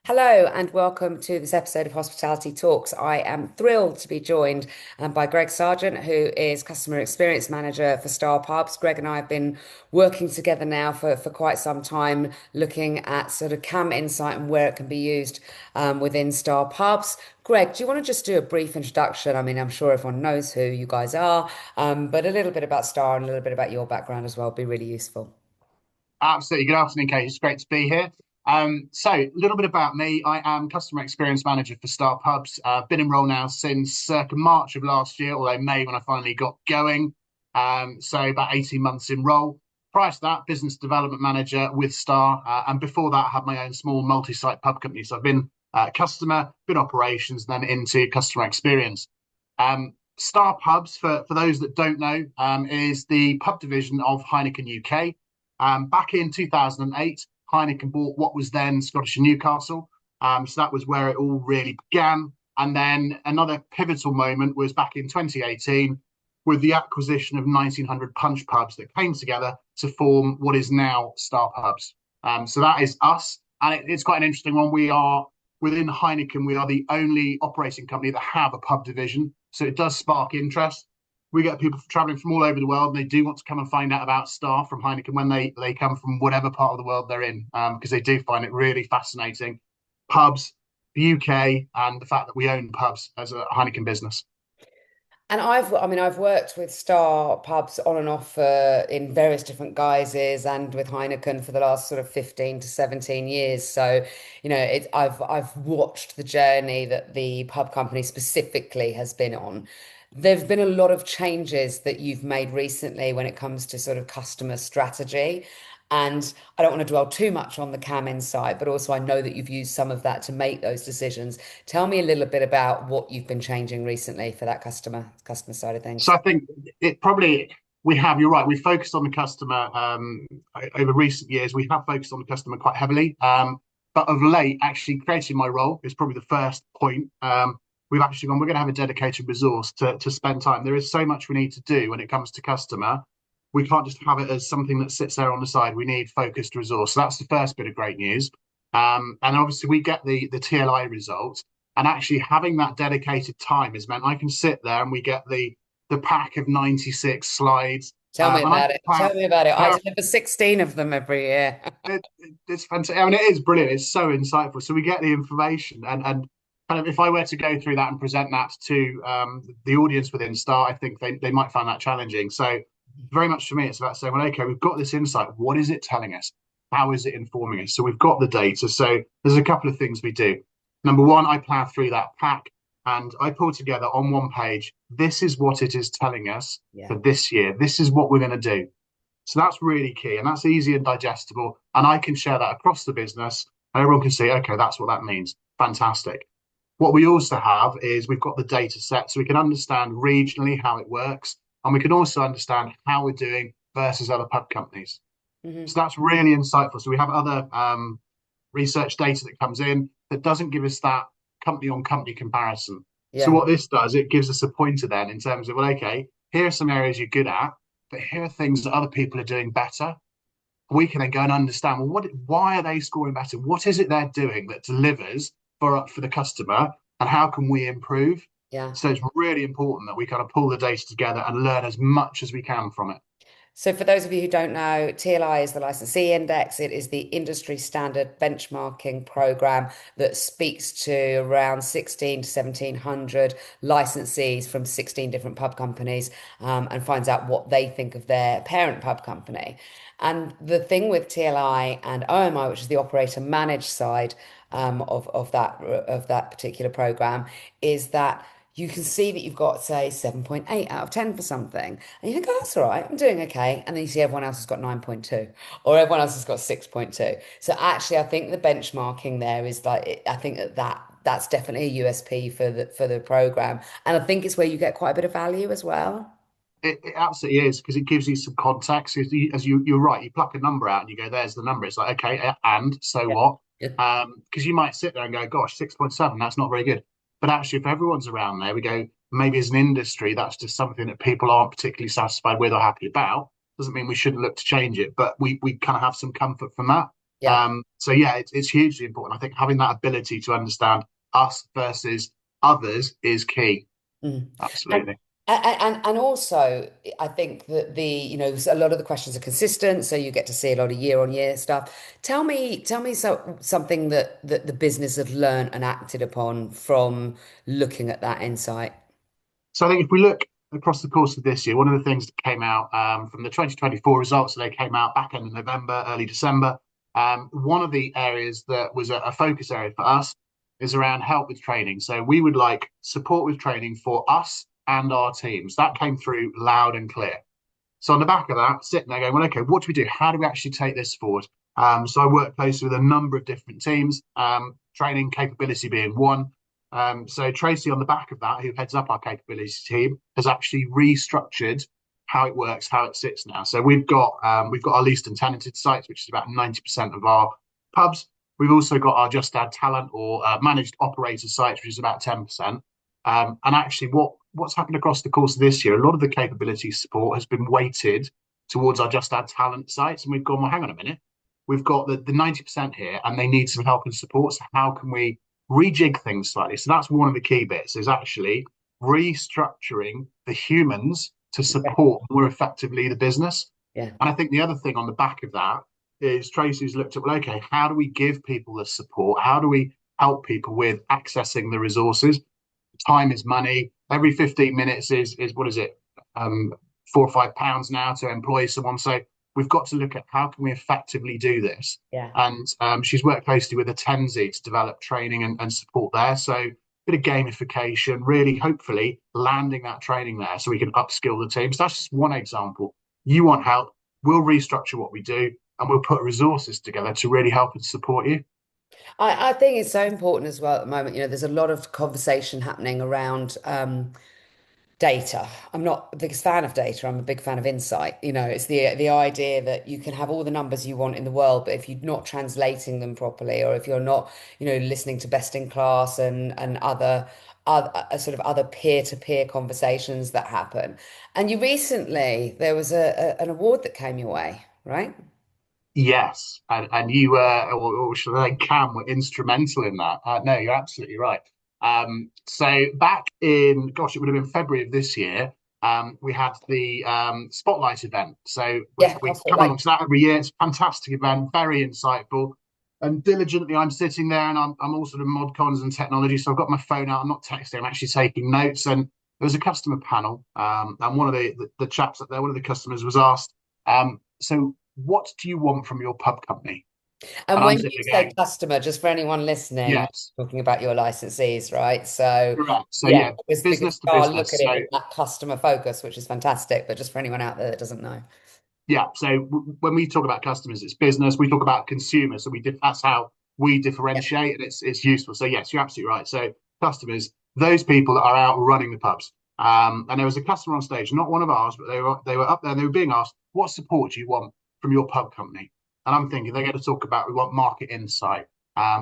Hello and welcome to this episode of Hospitality Talks. I am thrilled to be joined by Greg Sargent, who is Customer Experience Manager for Star Pubs. Greg and I have been working together now for quite some time, looking at sort of CAM insight and where it can be used within Star Pubs. Greg, do you want to just do a brief introduction? I mean, I'm sure everyone knows who you guys are, but a little bit about Star and a little bit about your background as well would be really useful. Absolutely. Good afternoon, Kate. It's great to be here. So, a little bit about me. I am Customer Experience Manager for Star Pubs. Been in role now since circa March of last year, although May when I finally got going. So, about 18 months in role. Prior to that, Business Development Manager with Star. And before that, I had my own small multi-site pub company. So, I've been customer, been operations, then into customer experience. Star Pubs, for those that don't know, is the pub division of Heineken UK. Back in 2008, Heineken bought what was then Scottish and Newcastle. So that was where it all really began. And then another pivotal moment was back in 2018 with the acquisition of 1900 punch pubs that came together to form what is now Star Pubs. So that is us. And it's quite an interesting one. We are within Heineken, we are the only operating company that have a pub division. So it does spark interest. We get people traveling from all over the world, and they do want to come and find out about Star from Heineken when they come from whatever part of the world they're in, because they do find it really fascinating. Pubs, the UK, and the fact that we own pubs as a Heineken business. And I've worked with Star Pubs on and off in various different guises and with Heineken for the last sort of 15 to 17 years. So, I've watched the journey that the pub company specifically has been on. There's been a lot of changes that you've made recently when it comes to sort of customer strategy. And I don't want to dwell too much on the CAM insight, but also I know that you've used some of that to make those decisions. Tell me a little bit about what you've been changing recently for that customer side of So things. I think it probably we have. You're right. We focused on the customer over recent years. We have focused on the customer quite heavily. But of late, actually creating my role is probably the first point. We've actually gone. We're going to have a dedicated resource to spend time. There is so much we need to do when it comes to customer. We can't just have it as something that sits there on the side. We need focused resource. So that's the first bit of great news. And obviously we get the TLI results. And actually having that dedicated time has meant I can sit there and we get the pack of 96 slides. Tell me And I about can it. Tell me about it. I deliver 16 of them every year. it's fantastic. I mean, it is brilliant. It's so insightful. So we get the information and kind of if I were to go through that and present that to the audience within Star, I think they might find that challenging. So very much for me, it's about saying, well, okay, we've got this insight. What is it telling us? How is it informing us? So we've got the data. So there's a couple of things we do. Number one, I plow through that pack and I pull together on one page, this is what it is telling us Yeah. for this year. This is what we're going to do. So that's really key and that's easy and digestible. And I can share that across the business and everyone can see, okay, that's what that means. Fantastic. What we also have is we've got the data set so we can understand regionally how it works. And we can also understand how we're doing versus other pub companies. Hmm. So that's really insightful. So we have other research data that comes in that doesn't give us that company on company comparison. So Yeah. what this does, it gives us a pointer then in terms of, well, okay, here are some areas you're good at, but here are things that other people are doing better. We can then go and understand, well, why are they scoring better? What is it they're doing that delivers for the customer, and how can we improve? Yeah. So it's really important that we kind of pull the data together and learn as much as we can from it. So, for those of you who don't know, TLI is the licensee index. It is the industry standard benchmarking program that speaks to around 16 to 1700 licensees from 16 different pub companies and finds out what they think of their parent pub company. And the thing with TLI and OMI, which is the operator managed side of that particular program, is that you can see that you've got, say, 7.8 out of 10 for something. And you think, oh, that's all right, I'm doing okay. And then you see everyone else has got 9.2 or everyone else has got 6.2. So actually, I think the benchmarking there is like, I think that's definitely a USP for the program. And I think it's where you get quite a bit of value as well. It absolutely is because it gives you some context. You're right, you pluck a number out and you go, "There's the number." It's like, okay, and so Yeah. what? Yeah. Because you might sit there and go, "Gosh, 6.7, that's not very good." But actually, if everyone's around there, we go, maybe as an industry, that's just something that people aren't particularly satisfied with or happy about. Doesn't mean we shouldn't look to change it, but we kind of have some comfort from that. Yeah. So yeah, it's hugely important. I think having that ability to understand us versus others is key. Mm. And Absolutely. and also, I think that a lot of the questions are consistent, so you get to see a lot of year on year stuff. Tell me something that the business have learned and acted upon from looking at that insight. So I think if we look across the course of this year, one of the things that came out from the 2024 results, so they came out back end of November, early December. One of the areas that was a focus area for us is around help with training. So we would like support with training for us and our teams. That came through loud and clear. So on the back of that, sitting there going, well, okay, what do we do? How do we actually take this forward? So I work closely with a number of different teams, training capability being one. So Tracy, on the back of that, who heads up our capability team, has actually restructured how it works, how it sits now. So we've got our leased and tenanted sites, which is about 90% of our pubs. We've also got our just add talent or managed operator sites, which is about 10%. And actually, what's happened across the course of this year, a lot of the capability support has been weighted towards our just add talent sites, and we've gone, well, hang on a minute, we've got the 90% here, and they need some help and support. So how can we rejig things slightly? So that's one of the key bits is actually restructuring the humans to Yeah. support more effectively the business. Yeah. And I think the other thing on the back of that is Tracy's looked at, well, okay, how do we give people the support? How do we help people with accessing the resources? Time is money. Every 15 minutes is what is it? Um, £4 or £5 now to employ someone. So we've got to look at how can we effectively do this. Yeah. And she's worked closely with a Tenzi to develop training and support there. So a bit of gamification, really hopefully landing that training there so we can upskill the team. So that's just one example. You want help, we'll restructure what we do and we'll put resources together to really help and support you. I think it's so important as well at the moment. There's a lot of conversation happening around data. I'm not the biggest fan of data. I'm a big fan of insight. It's the idea that you can have all the numbers you want in the world, but if you're not translating them properly, or if you're not, listening to best in class and other sort of other peer-to-peer conversations that happen. And you recently there was an award that came your way, right? Yes, and you or should I say, Cam were instrumental in that. No, you're absolutely right. So back in, gosh, it would have been February of this year. We had the Spotlight event. So Yeah, we I'll put come like along to that every year. It's a fantastic event, very insightful. And diligently, I'm sitting there, and I'm all sort of mod cons and technology. So I've got my phone out. I'm not texting. I'm actually taking notes. And there was a customer panel, and one of the chaps up there, one of the customers was asked. So what do you want from your pub company? And And I'm when sitting you there say going, customer, just for anyone listening, yes, talking about your licensees, right? So, correct. So yeah, yeah, because business to I look business. at it So with that customer focus, which is fantastic, but just for anyone out there that doesn't know. yeah, so when we talk about customers, it's business. We talk about consumers, so that's how we Yeah, differentiate, and it's useful. So yes, you're absolutely right. So customers, those people that are out running the pubs. And there was a customer on stage, not one of ours, but they were up there and they were being asked, what support do you want from your pub company? And I'm thinking they're going to talk about we want market insight,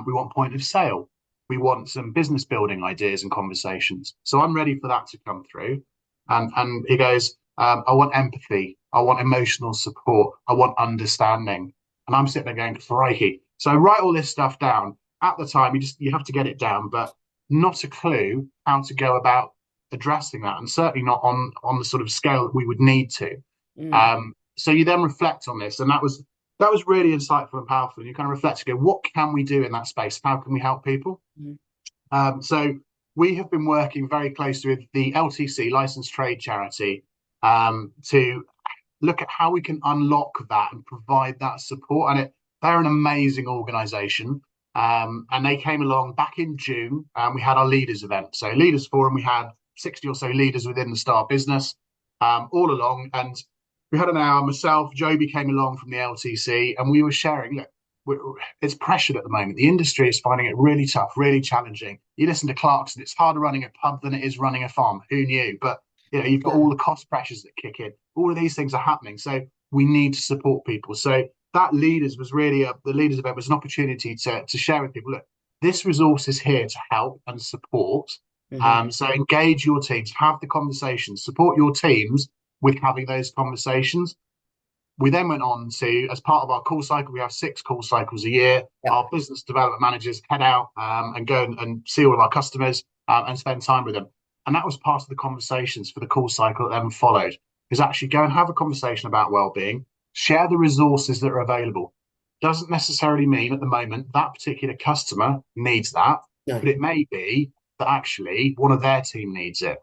we want point of sale, we want some business building ideas and conversations. So I'm ready for that to come through. And he goes, I want empathy, I want emotional support, I want understanding. And I'm sitting there going, crikey. So I write all this stuff down. At the time, you have to get it down, but not a clue how to go about addressing that, and certainly not on the sort of scale that we would need to. mm, So you then reflect on this, and that was really insightful and powerful. And you kind of reflect and go, what can we do in that space? How can we help people? mm, So we have been working very closely with the LTC, Licensed Trade Charity, to look at how we can unlock that and provide that support. And they're an amazing organisation. And they came along back in June, and we had our leaders event. So leaders forum, we had 60 or so leaders within the Star business, all along. And we had an hour. Myself, Joby came along from the LTC, and we were sharing. Look, it's pressured at the moment. The industry is finding it really tough, really challenging. You listen to Clarkson; it's harder running a pub than it is running a farm. Who knew? But you've got yeah, all the cost pressures that kick in. All of these things are happening. So we need to support people. So that leaders was really the leaders event was an opportunity to share with people. Look, this resource is here to help and support. hmm So engage your teams, have the conversations, support your teams with having those conversations. We then went on to, as part of our call cycle, we have 6 call cycles a year. Yeah. Our business development managers head out and go and see all of our customers and spend time with them. And that was part of the conversations for the call cycle that then followed, is actually go and have a conversation about well-being, share the resources that are available. Doesn't necessarily mean at the moment that particular customer needs that, No. but it may be that actually one of their team needs it.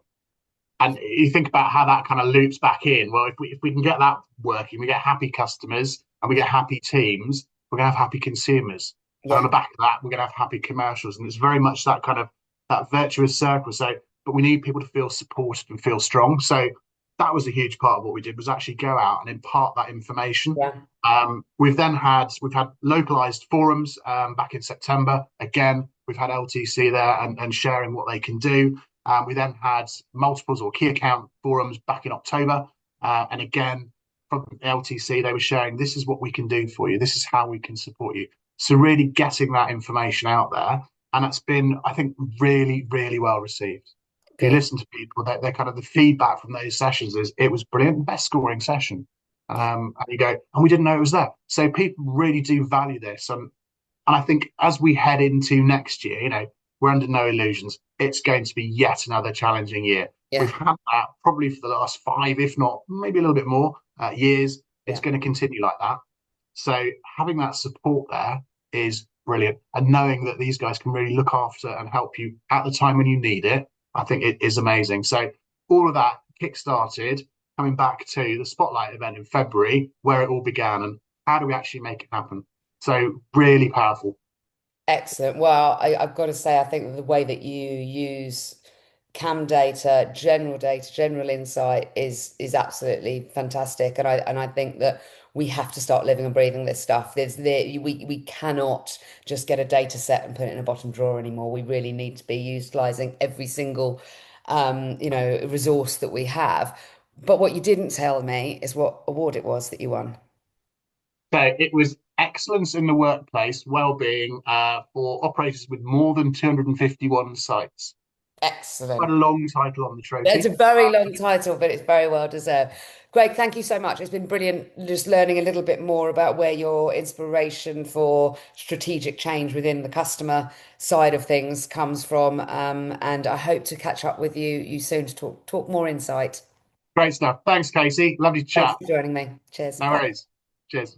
And you think about how that kind of loops back in. Well, if we can get that working, we get happy customers and we get happy teams, we're gonna have happy consumers. And on Yeah. the back of that, we're gonna have happy commercials. And it's very much that kind of that virtuous circle. So, but we need people to feel supported and feel strong. So that was a huge part of what we did, was actually go out and impart that information. Yeah. We've had localized forums back in September. Again, we've had LTC there and sharing what they can do. We then had multiples or key account forums back in October. And again, from LTC, they were sharing, this is what we can do for you. This is how we can support you. So really getting that information out there. And that's been, I think, really, really well received. If you Good. listen to people, they're kind of the feedback from those sessions is it was brilliant, best scoring session. And you go, and we didn't know it was there. So people really do value this. And I think as we head into next year, we're under no illusions. It's going to be yet another challenging year. We've Yeah. had that probably for the last 5, if not maybe a little bit more years. It's Yeah. going to continue like that. So having that support there is brilliant. And knowing that these guys can really look after and help you at the time when you need it, I think it is amazing. So all of that kick-started coming back to the Spotlight event in February, where it all began and how do we actually make it happen? So really powerful. Excellent. Well, I've got to say, I think the way that you use CAM data, general insight is absolutely fantastic. And I think that we have to start living and breathing this stuff. We cannot just get a data set and put it in a bottom drawer anymore. We really need to be utilizing every single resource that we have. But what you didn't tell me is what award it was that you won. So it was excellence in the workplace, well-being for operators with more than 251 sites. Quite a Excellent. long title on the It's a trophy. very long title, but it's very well deserved. Greg, thank you so much. It's been brilliant just learning a little bit more about where your inspiration for strategic change within the customer side of things comes from. And I hope to catch up with you soon to talk more insight. Great stuff. Thanks, Casey. Lovely to Thanks chat. for joining me. Cheers. No Bye. worries. Cheers.